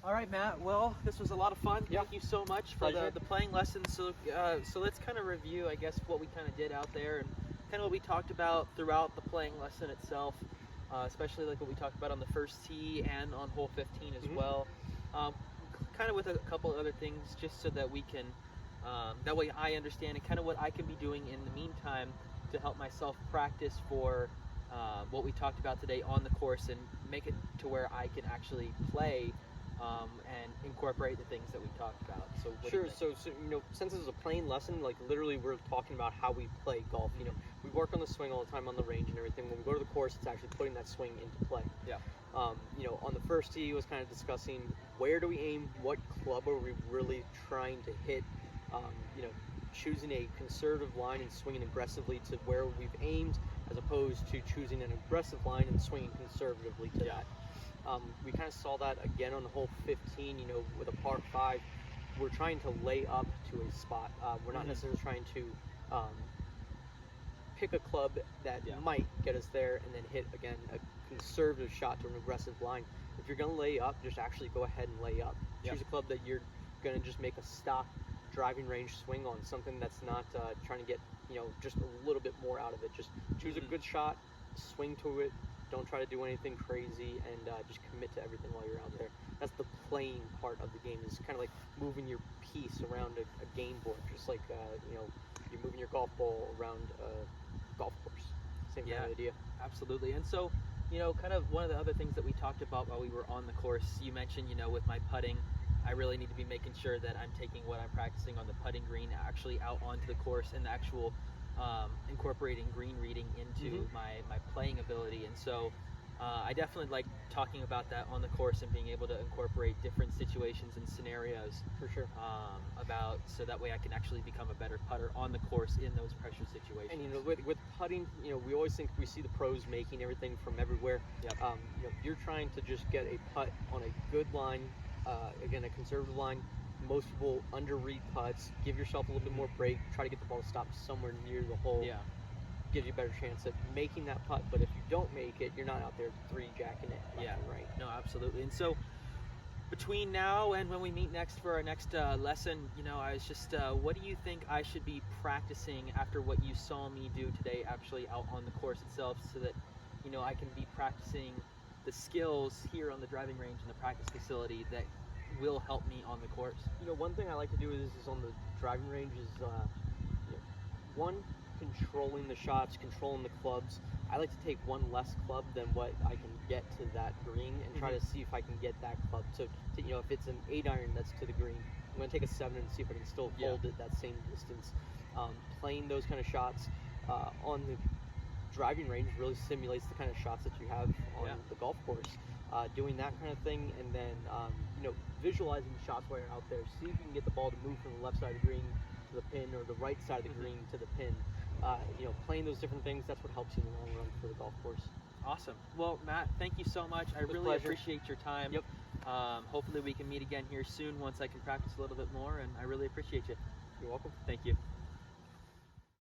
All right, Matt. Well, this was a lot of fun. Yeah. Thank you so much for Pleasure. the playing lesson. So let's kind of review, I guess, what we kind of did out there and kind of what we talked about throughout the playing lesson itself, especially like what we talked about on the first tee and on hole 15 as well. Um, Kind of with a couple other things, just so that we can, that way I understand and kind of what I can be doing in the meantime to help myself practice for what we talked about today on the course and make it to where I can actually play and incorporate the things that we talked about. So what do you Sure. think? So since this is a plain lesson, like literally we're talking about how we play golf. We work on the swing all the time on the range and everything. When we go to the course, it's actually putting that swing into play. Yeah. On the first tee was kind of discussing where do we aim, what club are we really trying to hit. Choosing a conservative line and swinging aggressively to where we've aimed, as opposed to choosing an aggressive line and swinging conservatively to that. We kind of saw that again on the hole 15, with a par 5. We're trying to lay up to a spot. We're not necessarily trying to pick a club that might get us there and then hit, again, a conservative shot to an aggressive line. If you're going to lay up, just actually go ahead and lay up. Choose a club that you're going to just make a stock driving range swing on, something that's not trying to get, just a little bit more out of it. Just choose a good shot, swing to it. Don't try to do anything crazy, and just commit to everything while you're out there. That's the playing part of the game. Is kind of like moving your piece around a game board, just like you're moving your golf ball around a golf course. Same kind of idea. Absolutely. And so, kind of one of the other things that we talked about while we were on the course, you mentioned, with my putting, I really need to be making sure that I'm taking what I'm practicing on the putting green actually out onto the course and the actual incorporating green reading into my playing ability. And so I definitely like talking about that on the course and being able to incorporate different situations and scenarios For sure. So that way I can actually become a better putter on the course in those pressure situations. And with putting, we always think we see the pros making everything from everywhere. You're trying to just get a putt on a good line, again, a conservative line. Most people under-read putts. Give yourself a little bit more break. Try to get the ball to stop somewhere near the hole. Gives you a better chance at making that putt. But if you don't make it, you're not out there three-jacking it left and right. No, absolutely. And so between now and when we meet next for our next lesson, I was just, what do you think I should be practicing after what you saw me do today, actually out on the course itself, so that, I can be practicing the skills here on the driving range and the practice facility that will help me on the course? One thing I like to do is on the driving range is, one, controlling the shots, controlling the clubs. I like to take one less club than what I can get to that green and try to see if I can get that club. So, if it's an 8-iron that's to the green, I'm going to take a 7 and see if I can still hold it that same distance. Playing those kind of shots on the driving range really simulates the kind of shots that you have on the golf course. Doing that kind of thing, and then visualizing the shots while you're out there. See if you can get the ball to move from the left side of the green to the pin, or the right side of the green to the pin. Playing those different things, that's what helps you in the long run for the golf course. Awesome. Well, Matt, thank you so much. I really appreciate your time. Hopefully we can meet again here soon once I can practice a little bit more, and I really appreciate you. You're welcome. Thank you.